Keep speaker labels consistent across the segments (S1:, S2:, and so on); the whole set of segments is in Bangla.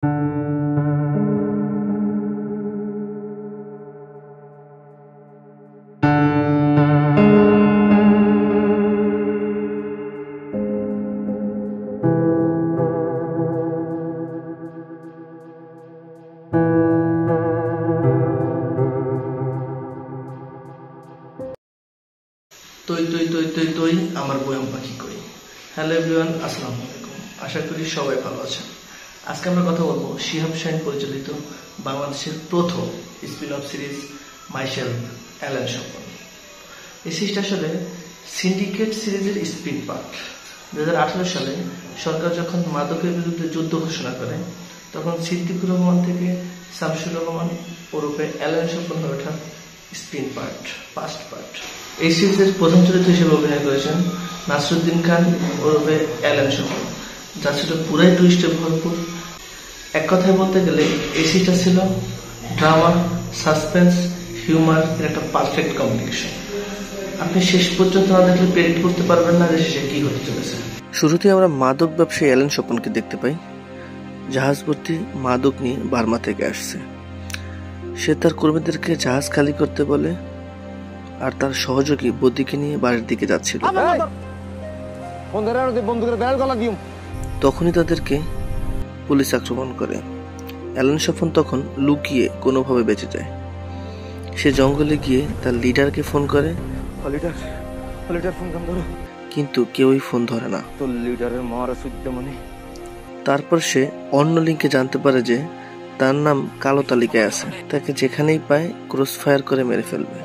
S1: তুই তুই তুই তুই তুই আমার বয়ম পাখি কই। হ্যালো এভরিওয়ান, আসসালামু আলাইকুম। আশা করি সবাই ভালো আছেন। আজকে আমরা কথা বলবো শিহাব শাহীন পরিচালিত বাংলাদেশের প্রথম spin off series Michael Allen Swapan. এই সিরিজটা আসলে সিন্ডিকেট সিরিজের স্পিন পার্ট। 2018 সালে সরকার যখন মাদকের বিরুদ্ধে যুদ্ধ ঘোষণা করে, তখন সিদ্দিকুর রহমান থেকে শামসুর রহমান ওরফে অ্যালেন স্বপন হয়ে ওঠা স্পিন পার্ট, ফার্স্ট পার্ট। এই সিরিজের প্রথম চরিত্র হিসেবে অভিনয় করেছেন নাসিরুদ্দিন খান ওরফে অ্যালেন স্বপন, যা ছিল পুরাই টুইস্টে ভরপুর। এক কথায় বলতে গেলে এই সিরিজটা ছিল ড্রামা, সাসপেন্স, হিউমার এর একটা পারফেক্ট কম্বিনেশন। আপনি শেষ পর্যন্ত না দেখলে প্রেডিক্ট করতে পারবেন না যে শেষে কি হতে চলেছে। শুরুতে আমরা মাদক ব্যবসায়ী অ্যালেন স্বপনকে দেখতে পাই। জাহাজ ভর্তি মাদক নিয়ে বার্মা থেকে আসছে। সে তার কর্মীদেরকে জাহাজ খালি করতে বলে, আর তার সহযোগী বদিকে নিয়ে বাড়ির দিকে যাচ্ছিল। তখনই তাদেরকে পুলিশ আক্রমণ করে। অ্যালেন স্বপন তখন লুকিয়ে কোনোভাবে বেঁচে যায়। সে জঙ্গলে গিয়ে তার লিডারকে ফোন করে, কিন্তু কেউই ফোন ধরে না। তারপর সে অন্য লিঙ্কে জানতে পারে যে তার নাম কালো তালিকায় আছে, তাকে যেখানেই পায় ক্রস ফায়ার করে মেরে ফেলবে,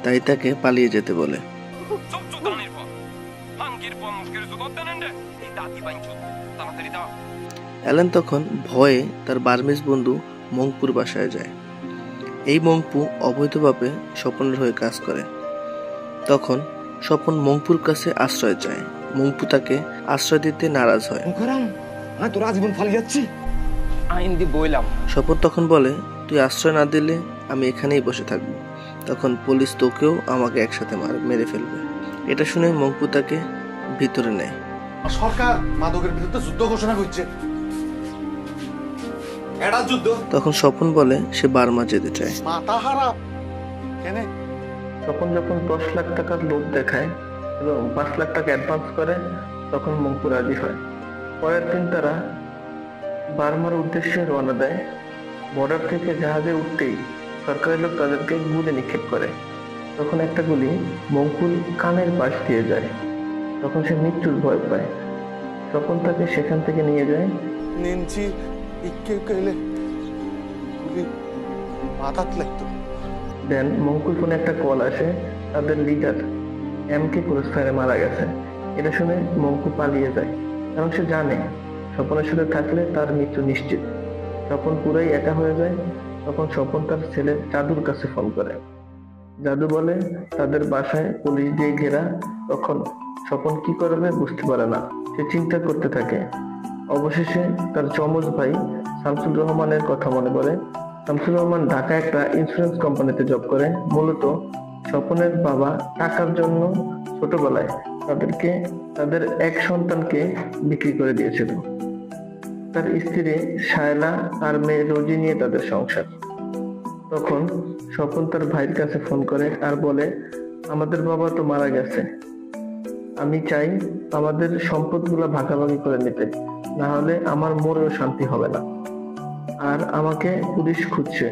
S1: তাই তাকে পালিয়ে যেতে বলে। অ্যালেন তখন ভয়ে তার বার্মিজ বন্ধু মংপুর বাসায় যায়। এই মংপু অবৈধভাবে স্বপনের হয়ে কাজ করে। তখন স্বপন মংপুর কাছে আশ্রয় চায়। মংপু তাকে আশ্রয় দিতে নারাজ হয়। স্বপন তখন বলে, তুই আশ্রয় না দিলে আমি এখানেই বসে থাকবো, তখন পুলিশ তোকেও আমাকে একসাথে মেরে ফেলবে। এটা শুনে মংপু তাকে ভিতরে নেয়।
S2: সরকার মাদকের বিরুদ্ধে যুদ্ধ ঘোষণা করছে।
S1: তখন স্বপন বলে সে বার্মা যেতে চায়।
S3: স্বপন যখন 10 লাখ টাকার লোভ দেখায় এবং 5 লাখ টাকা অ্যাডভান্স করে, তখন মংপু রাজি হয়। পরের দিন তারা বার্মার উদ্দেশ্যে রওনা দেয়। বর্ডার থেকে জাহাজে উঠতেই সরকারি লোক তাদেরকে গুলি নিক্ষেপ করে। তখন একটা গুলি মংপুর কানের পাশ দিয়ে যায়। তখন সে মৃত্যুর ভয় পায়। স্বপন তাকে সেখান থেকে নিয়ে যায়। দেন মংপুর ফোনে একটা কল আসে, তাদের লিডার এমকে ক্রস ফায়ারে মারা গেছে। এটা শুনে মংপু পালিয়ে যায়, কারণ সে জানে স্বপনের সাথে থাকলে তার মৃত্যু নিশ্চিত। স্বপন পুরাই একা হয়ে যায়। তখন স্বপন তার ছেলে জাদুর কাছে ফোন করে। জাদু বলে তাদের বাসায় পুলিশ দিয়ে ঘেরা। তখন স্বপন কি করবে বুঝতে পারে না, সে চিন্তা করতে থাকে। অবশেষে তার যমজ ভাই শামসুর রহমানের কথা মনে পড়ে। শামসুর রহমান ঢাকায় একটা ইন্স্যুরেন্স কোম্পানিতে জব করে। মূলত স্বপনের বাবা টাকার জন্য ছোটবেলায় তাদের এক সন্তানকে বিক্রি করে দিয়েছিল। তার স্ত্রী শায়লা আর মেয়ে রোজি নিয়ে তাদের সংসার। তখন স্বপন তার ভাইয়ের কাছে ফোন করে আর বলে, আমাদের বাবা তো মারা গেছে, আমি চাই আমাদের সম্পদগুলো ভাগাভাগি করে নিতে, না হলে আমার মরেও শান্তি হবে না। আর আমাকে পুলিশ খুঁজছে,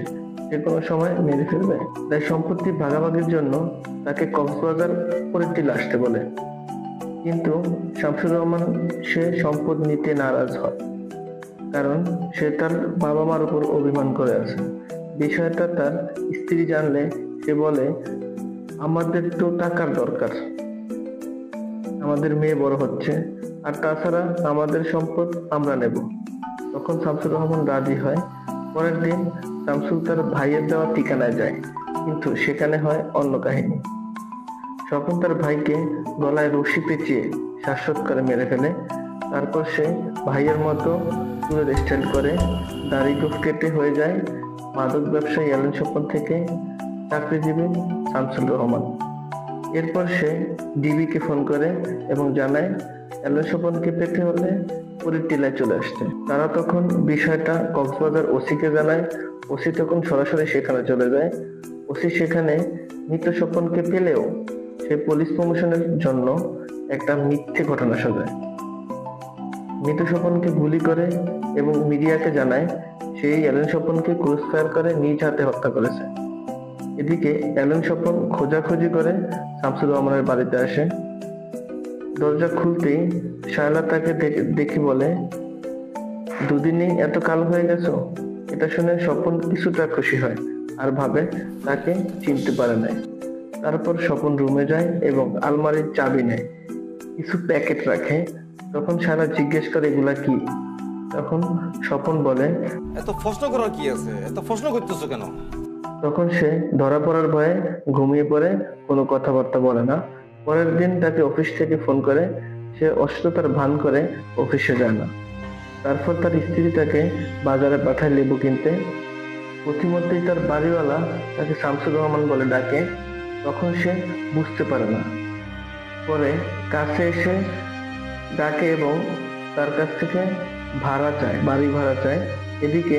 S3: যে কোনো সময় মেরে ফেলবে। তাই সম্পত্তি ভাগাভাগির জন্য তাকে কক্সবাজার পরিটিল আসতে বলে। কিন্তু শামসুর রহমান সে সম্পদ নিতে নারাজ হয়, কারণ সে তার বাবা মার উপর অভিমান করে আছে। বিষয়টা তার স্ত্রী জানলে সে বলে, আমাদের তো টাকার দরকার, আমাদের মেয়ে বড় হচ্ছে, আর তাছাড়া আমাদের সম্পদ আমরা নেব। তখন শামসুর রহমান রাজি হয়। পরের দিন শামসুল তার ভাইয়ের দেওয়া ঠিকানায় যায়, কিন্তু সেখানে হয় অন্য কাহিনী। স্বপন তার ভাইকে গলায় রশি পেঁচিয়ে শ্বাসরোধ করে মেরে ফেলে। তারপর সে ভাইয়ের মতো চুলের স্টাইল করে দাড়ি গোঁফ কেটে হয়ে যায় মাদক ব্যবসায়ী অ্যালেন স্বপন থেকে চাকরিজীবী শামসুল রহমান। এরপর সে ডিবিকে ফোন করে এবং জানায়, অ্যালেন স্বপনকে পেতে হলে পরীর টিলায় চলে আসছে। তারা তখন বিষয়টা কক্সবাজার ওসিকে জানায়। ওসি তখন সরাসরি সেখানে চলে যায়। ওসি সেখানে মৃত স্বপনকে পেলেও সে পুলিশ প্রমোশনের জন্য একটা মিথ্যে ঘটনা সাজায়। মৃত স্বপনকে গুলি করে এবং মিডিয়াকে জানায় সেই অ্যালেন স্বপনকে ক্রস ফায়ার করে নিজ হাতে হত্যা করেছে। এদিকে অ্যালেন স্বপন খোঁজাখুঁজি করে শামসুর রহমানের বাড়িতে আসে। দরজা খুলতেই শায়লা তাকে দেখি বলে, দুদিনেই এত কালো হয়ে গেছো। এটা শুনে স্বপন কিছুটা খুশি হয় আর ভাবে তাকে চিনতে পারে নাই। তারপর স্বপন রুমে যায় এবং আলমারির চাবি নেয়, কিছু প্যাকেট রাখে। তখন শায়লা জিজ্ঞেস করে এগুলা কি। তখন স্বপন বলে,
S2: এত প্রশ্ন করার কি আছে, এত প্রশ্ন করতেছো কেন?
S3: তখন সে ধরা পড়ার ভয়ে ঘুমিয়ে পড়ে, কোনো কথাবার্তা বলে না। পরের দিন তাকে অফিস থেকে ফোন করে, সে অসুস্থতার ভান করে অফিসে যায় না। তারপর তার স্ত্রী তাকে বাজারে পাঠায় লেবু কিনতে। প্রতিমধ্যেই তার বাড়িওয়ালা তাকে শামসুর রহমান বলে ডাকে। তখন সে বুঝতে পারে না। পরে কাছে এসে ডাকে এবং তার কাছ থেকে ভাড়া চায়, বাড়ি ভাড়া চায়। এদিকে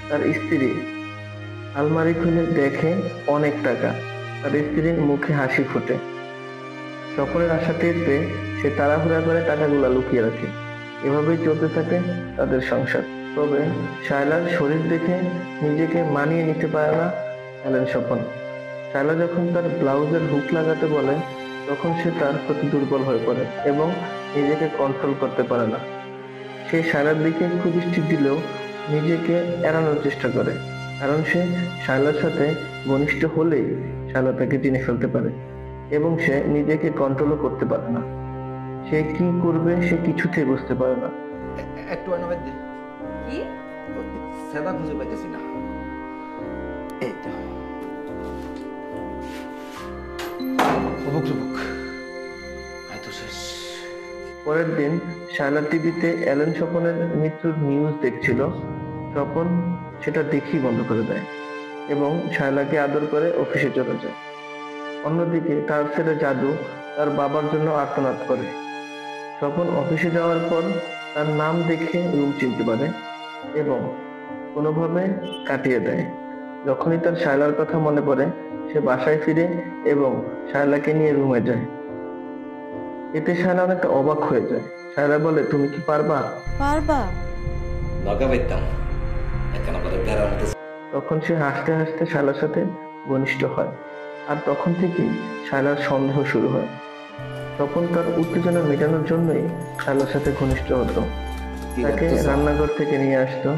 S3: তার স্ত্রী আলমারি খুলে দেখে অনেক টাকা। তার স্ত্রীর মুখে হাসি ফুটে। স্বপনের আশা টের পেয়ে সে তাড়াহুড়া করে টাকাগুলা লুকিয়ে রাখে। এভাবেই চলতে থাকে তাদের সংসার। তবে শায়লার শরীর দেখে নিজেকে মানিয়ে নিতে পারে না অ্যালেন স্বপন। শায়লা যখন তার ব্লাউজের হুক লাগাতে বলে তখন সে তার প্রতি দুর্বল হয়ে পড়ে এবং নিজেকে কন্ট্রোল করতে পারে না। সে শায়লার দিকে কুদৃষ্টি দিলেও নিজেকে এড়ানোর চেষ্টা করে, কারণ সে শায়লার সাথে ঘনিষ্ঠ হলেই শায়লা তাকে চিনে ফেলতে পারে এবং সে নিজেকে কন্ট্রোলও করতে পারে না। সে কি করবে সে কিছুতেই বুঝতে পারে না।
S2: একটু অনুবাদ দে।
S4: কি?
S2: সেদা খুঁজে পাইতেছি না। এই তো অবুক জবুক আয় তো শেষ।
S3: পরের দিন শায়লা টিভিতে অ্যালেন স্বপনের মৃত্যুর নিউজ দেখছিল। স্বপন সেটা দেখেই বন্ধ করে দেয় এবং শায়লাকে আদর করে অফিসে চলে যায়। অন্যদিকে তার ছেলে জাদু তার বাবার জন্য আর্তনাদ করে। স্বপন অফিসে যাওয়ার পর তার নাম দেখে রুম চিনতে পারে এবং কোনোভাবে কাটিয়ে দেয়। যখনই তার শায়লার কথা মনে পড়ে সে বাসায় ফিরে এবং শায়লাকে নিয়ে রুমে যায়। এতে শায়লা অনেকটা অবাক হয়ে যায়। শায়লা বলে, তুমি কি পারবা?
S4: পারবা?
S5: নগা পাইতাম এখন আবার বেড়ার মতো।
S3: তখন সে হাসতে হাসতে শায়লার সাথে ঘনিষ্ঠ হয় আর তখন থেকেই শায়লার সন্দেহ শুরু হয়। তখন তার উত্তেজনা মেটানোর জন্যই শায়লার সাথে ঘনিষ্ঠ হতো, তাকে রান্নাঘর থেকে নিয়ে আসতো।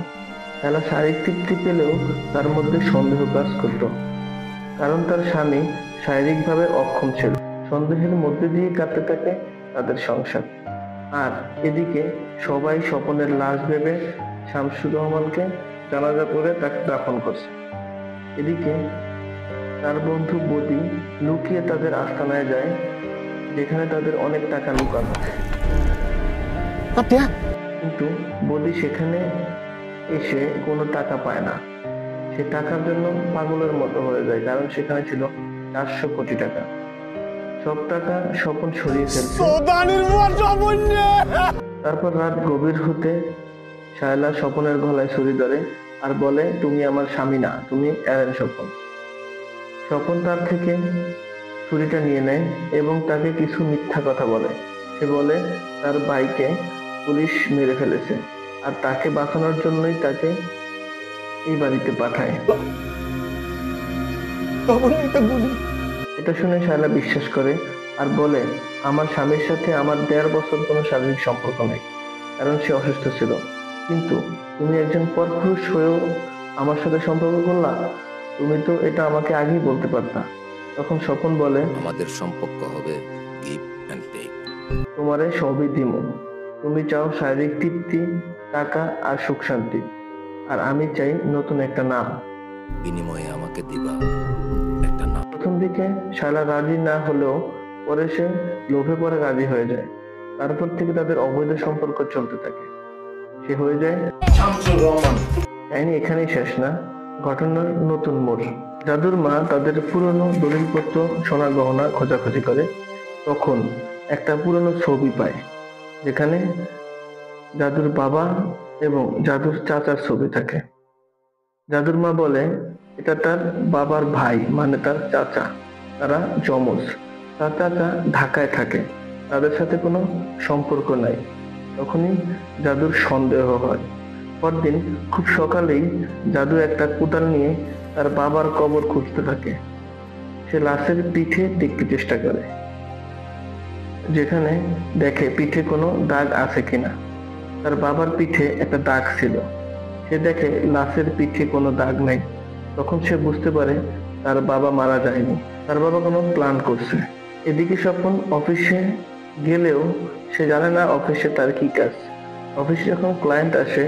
S3: শায়লা শারীরিক তৃপ্তি পেলেও তার মধ্যে সন্দেহ কাজ করত, কারণ তার স্বামী শারীরিকভাবে অক্ষম ছিল। সন্দেহের মধ্যে দিয়ে কাটতে থাকে তাদের সংসার। আর এদিকে সবাই স্বপনের লাশ ভেবে শামসুর রহমানকে জানাজা করে তাকে দাফন করছে। এদিকে তার বন্ধু বদি লুকিয়ে তাদের আস্তানায় যায়, যেখানে তাদের অনেক টাকা লুকানো। কিন্তু বদি সেখানে এসে কোনো টাকা পায় না। সে টাকার জন্য পাগলের মতো হয়ে যায়, কারণ সেখানে ছিল 400 কোটি টাকা। সব টাকা স্বপন সরিয়ে ফেলছে। তারপর রাত গভীর হতে শায়লা স্বপনের গলায় ছুরি ধরে আর বলে, তুমি আমার স্বামী না, তুমি অ্যালেন স্বপন। স্বপন তার থেকে ছুরিটা নিয়ে নেয় এবং তাকে কিছু মিথ্যা কথা বলে। সে বলে তার ভাইকে পুলিশ মেরে ফেলেছে আর তাকে বাঁচানোর জন্যই তাকে এই বাড়িতে পাঠায়। এটা শুনে শায়লা বিশ্বাস করে আর বলে, আমার স্বামীর সাথে আমার 1.5 বছর কোনো শারীরিক সম্পর্ক নেই, কারণ সে অসুস্থ ছিল। কিন্তু তুমি একজন পরপুরুষ হয়েও আমার সাথে সম্পর্ক করলা, তুমি তো এটা আমাকে আগেই বলতে পারতা। তখন স্বপন বলে,
S5: আমাদের সম্পর্ক হবে গিভ এন্ড টেক।
S3: তোমারে সবই দিমু। তুমি চাও শারীরিক তৃপ্তি, টাকা আর সুখ শান্তি, আর আমি চাই নতুন একটা নাম।
S5: বিনিময়ে আমাকে দিবা একটা নাম।
S3: প্রথম দিকে শায়লা রাজি না হলেও পরে সে লোভে পড়ে রাজি হয়ে যায়। তারপর থেকে তাদের অবৈধ সম্পর্ক চলতে থাকে। সে হয়ে যায় শামসুর রহমান। কাহিনী এখানেই শেষ না, ঘটনার নতুন মোড়। জাদুর মা তাদের পুরনো দলিলপত্র, সোনা গহনা খোঁজাখুঁজি করে। তখন একটা পুরনো ছবি পায়, যেখানে জাদুর বাবা এবং জাদুর চাচার ছবি থাকে। জাদুর মা বলে এটা তার বাবার ভাই, মানে তার চাচা, তারা যমজ। তার চাচা ঢাকায় থাকে, তাদের সাথে কোনো সম্পর্ক নাই। তখনই জাদুর সন্দেহ হয়। পরদিন খুব সকালেই জাদু একটা কোদাল নিয়ে তার বাবার কবর খুঁজতে থাকে। সে লাশের পিঠে দেখতে চেষ্টা করে, যেখানে দেখে পিঠে কোনো দাগ আছে কিনা। তার বাবার পিঠে একটা দাগ ছিল। সে দেখে লাশের পিঠে কোনো দাগ নেই। তখন সে বুঝতে পারে তার বাবা মারা যায়নি, তার বাবা কোনো প্ল্যান করছে। এদিকে স্বপন অফিসে গেলেও সে জানে না অফিসে তার কি কাজ। অফিসে যখন ক্লায়েন্ট আসে,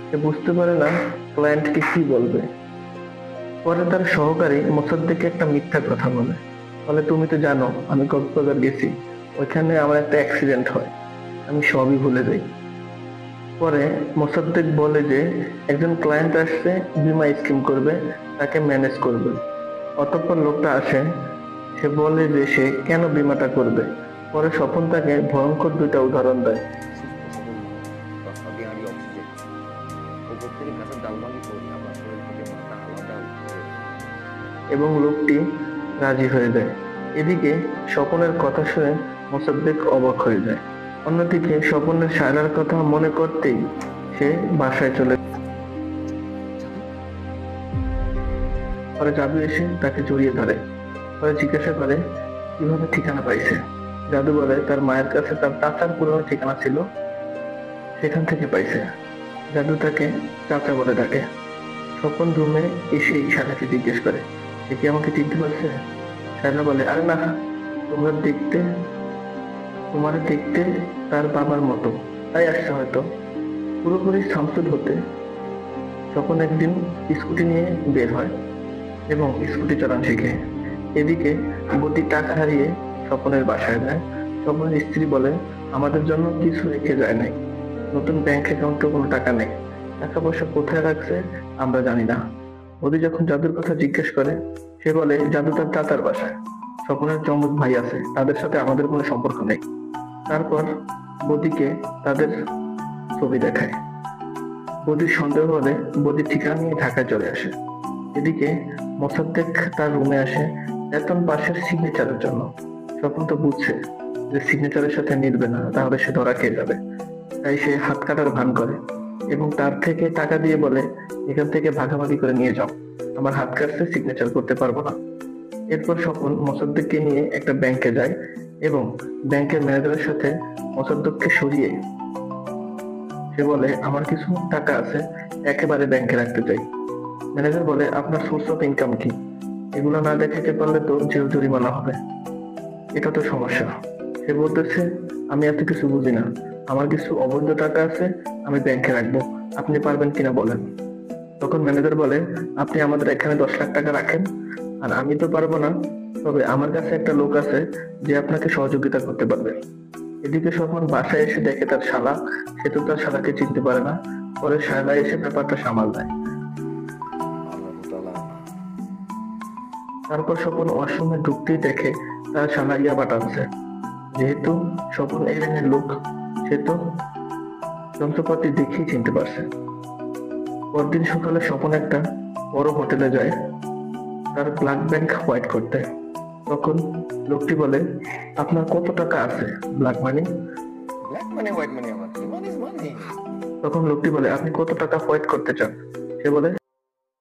S3: সে বুঝতে পারে না ক্লায়েন্টকে কি বলবে। পরে তার সহকারী মোসাদ্দেককে একটা মিথ্যা কথা বলে, তুমি তো জানো আমি কক্সবাজার গেছি, ওইখানে আমার একটা অ্যাক্সিডেন্ট হয়, আমি সবই ভুলে যাই। পরে মোসাদ্দেক বলে যে একজন ক্লায়েন্ট আসছে, বীমা স্কিম করবে, তাকে ম্যানেজ করবে। অতঃপর লোকটা আসে, সে বলে যে সে কেন বীমাটা করবে। পরে স্বপন তাকে ভয়ঙ্কর দুইটা উদাহরণ দেয়
S2: বিহারি অক্সিজেন উপর থেকে গাছের ডালবালি করি আমার শরীর থেকে মাথা আলাদা
S3: এবং লোকটি রাজি হয়ে যায়। এদিকে স্বপনের কথা শুনে মোসাদ্দেক অবাক হয়ে যায়। অন্যদিকে স্বপনের সায়লার কথা মনে করতেই সে বাসায় চলে। পরে জাদু এসে তাকে জড়িয়ে ধরে, পরে জিজ্ঞাসা করে কিভাবে ঠিকানা পাইছে। জাদু বলে তার মায়ের কাছে তার চাচার পুরনো ঠিকানা ছিল, সেখান থেকে পাইছে। জাদু তাকে চাচা বলে ডাকে। স্বপন রুমে এসে শায়লাকে জিজ্ঞেস করে সে কি আমাকে চিনতে পারছে। শায়লা বলে আরে না, তোমার দেখতে তার বাবার মতো, তাই আসছে হয়তো। পুরোপুরি শামসুদ হতে স্বপন একদিন স্কুটি নিয়ে বের হয় এবং স্কুটি চালান শিখে। এদিকে বটি টাকা হারিয়ে স্বপনের বাসায় যায়। স্বপনের স্ত্রী বলে আমাদের জন্য কিছু রেখে যায় নাই, নতুন ব্যাংক অ্যাকাউন্টে কোনো টাকা নেই, টাকা পয়সা কোথায় রাখছে আমরা জানি না। বদি যখন জাদুর কথা জিজ্ঞেস করে, সে বলে জাদু তার চাচার বাসায়, স্বপনের যমজ ভাই আছে, তাদের সাথে আমাদের কোনো সম্পর্ক নেই। তারপর বদিকে তাদের ছবি দেখায়। বদির সন্দেহ হলে বদি ঠিকানা নিয়ে ঢাকায় চলে আসে। এদিকে মোসাদ্দেক তার রুমে আসে বেতন পাশের সিগনেচারের জন্য। স্বপন তো বুঝছে যে সিগনেচারের সাথে মিলবে না, তাহলে সে ধরা খেয়ে যাবে। তাই সে হাত কাটার ভান করে এবং তার থেকে টাকা দিয়ে বলে এখান থেকে ভাগাভাগি করে নিয়ে যাও, আমার হাত কাটছে, সিগনেচার করতে পারবো না। এরপর স্বপন মোসাদ্দেককে নিয়ে একটা ব্যাংকে যায় এবং ব্যাংকের ম্যানেজারের সাথে মোসাদ্দেককে সরিয়ে সে বলে আমার কিছু টাকা আছে, একেবারে ব্যাংকে রাখতে চাই। ম্যানেজার বলে আপনার সোর্স অফ ইনকাম কি, এগুলো না দেখাতে পারলে তো জেল জরিমানা হবে, এটা তো সমস্যা। সে বলতেছে আমি এত কিছু বুঝি না, আমার কিছু অবৈধ টাকা আছে, আমি ব্যাংকে রাখবো, আপনি পারবেন কিনা বলেন। তখন ম্যানেজার বলে আপনি আমাদের এখানে 10 লাখ টাকা রাখেন, আর আমি তো পারবো না, তবে আমার কাছে একটা লোক আছে যে আপনাকে সহযোগিতা করতে পারবে। এদিকে স্বপন বাসায় এসে দেখে তার শালা, সে তো তার শালাকে চিনতে পারে না। পরে শালা এসে ব্যাপারটা সামাল দেয়। তারপর স্বপন ওয়াশরুমে ঢুকতেই দেখে তার শালা ইয়াবা টানছে। যেহেতু স্বপন এই লাইনের লোক, সে তো যন্ত্রপাতি দেখেই চিনতে পারছে। পরদিন সকালে স্বপন একটা বড় হোটেলে যায় তার ব্লাড ব্যাংক হোয়াইট করতে। তখন লোকটি বলে আপনার কত টাকা আছে black money.
S2: Black money white মানি আমার মানি ইজ মানি।
S3: তখন লোকটি বলে আপনি কত টাকা হোয়াইট করতে চান। সে বলে